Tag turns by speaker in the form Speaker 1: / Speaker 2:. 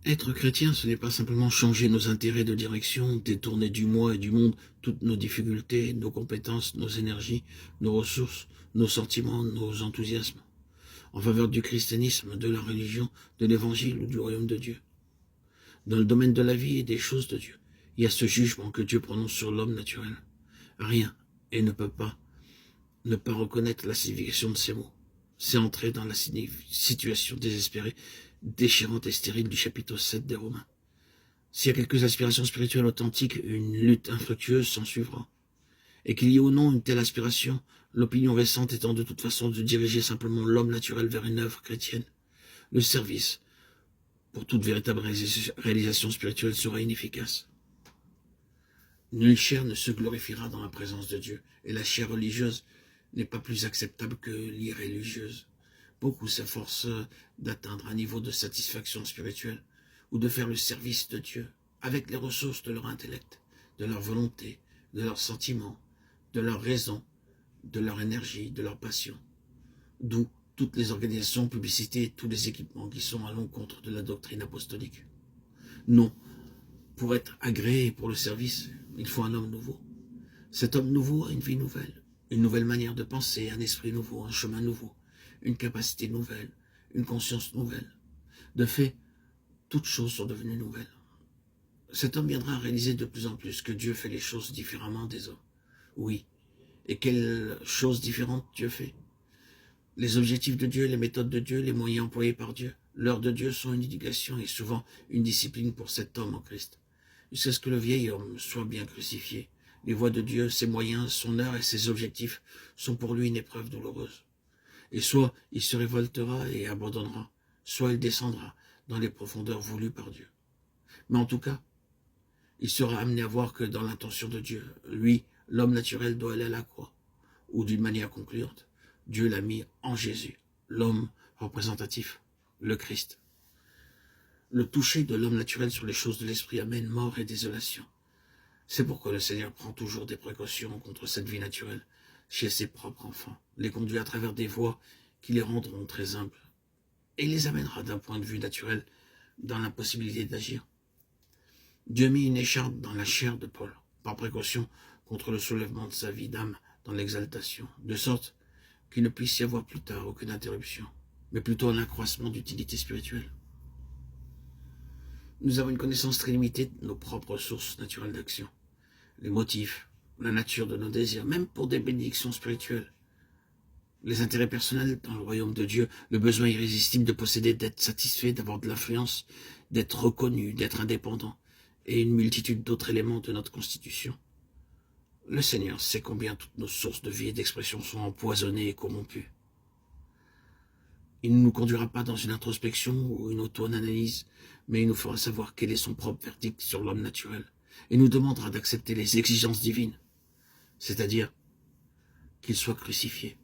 Speaker 1: Être chrétien, ce n'est pas simplement changer nos intérêts de direction, détourner du moi et du monde toutes nos difficultés, nos compétences, nos énergies, nos ressources, nos sentiments, nos enthousiasmes, en faveur du christianisme, de la religion, de l'évangile ou du royaume de Dieu. Dans le domaine de la vie et des choses de Dieu, il y a ce jugement que Dieu prononce sur l'homme naturel. Rien, et ne peut pas, ne pas reconnaître la signification de ces mots. C'est entrer dans la situation désespérée, déchirante et stérile du chapitre 7 des Romains. S'il y a quelques aspirations spirituelles authentiques, une lutte infructueuse s'en suivra. Et qu'il y ait ou non une telle aspiration, l'opinion récente étant de toute façon de diriger simplement l'homme naturel vers une œuvre chrétienne, le service, pour toute véritable réalisation spirituelle, sera inefficace. Nulle chair ne se glorifiera dans la présence de Dieu, et la chair religieuse n'est pas plus acceptable que l'irréligieuse. Beaucoup s'efforcent d'atteindre un niveau de satisfaction spirituelle, ou de faire le service de Dieu, avec les ressources de leur intellect, de leur volonté, de leurs sentiments, de leur raison, de leur énergie, de leur passion. D'où toutes les organisations, publicités et tous les équipements qui sont à l'encontre de la doctrine apostolique. Non, pour être agréé pour le service, il faut un homme nouveau. Cet homme nouveau a une nouvelle manière de penser, un esprit nouveau, un chemin nouveau, une capacité nouvelle, une conscience nouvelle. De fait, toutes choses sont devenues nouvelles. Cet homme viendra réaliser de plus en plus que Dieu fait les choses différemment des hommes. Oui, et quelles choses différentes Dieu fait? Les objectifs de Dieu, les méthodes de Dieu, les moyens employés par Dieu, l'heure de Dieu sont une éducation et souvent une discipline pour cet homme en Christ. Jusqu'à ce que le vieil homme soit bien crucifié. Les voies de Dieu, ses moyens, son heure et ses objectifs sont pour lui une épreuve douloureuse. Et soit il se révoltera et abandonnera, soit il descendra dans les profondeurs voulues par Dieu. Mais en tout cas, il sera amené à voir que dans l'intention de Dieu, lui, l'homme naturel doit aller à la croix, ou d'une manière concluante, Dieu l'a mis en Jésus, l'homme représentatif, le Christ. Le toucher de l'homme naturel sur les choses de l'esprit amène mort et désolation. C'est pourquoi le Seigneur prend toujours des précautions contre cette vie naturelle chez ses propres enfants, les conduit à travers des voies qui les rendront très humbles, et les amènera d'un point de vue naturel dans l'impossibilité d'agir. Dieu mit une écharpe dans la chair de Paul, par précaution contre le soulèvement de sa vie d'âme dans l'exaltation, de sorte qu'il ne puisse y avoir plus tard aucune interruption, mais plutôt un accroissement d'utilité spirituelle. Nous avons une connaissance très limitée de nos propres sources naturelles d'action, les motifs, la nature de nos désirs, même pour des bénédictions spirituelles, les intérêts personnels dans le royaume de Dieu, le besoin irrésistible de posséder, d'être satisfait, d'avoir de l'influence, d'être reconnu, d'être indépendant, et une multitude d'autres éléments de notre constitution. Le Seigneur sait combien toutes nos sources de vie et d'expression sont empoisonnées et corrompues. Il ne nous conduira pas dans une introspection ou une auto-analyse, mais il nous fera savoir quel est son propre verdict sur l'homme naturel, et nous demandera d'accepter les exigences divines, c'est-à-dire qu'il soit crucifié.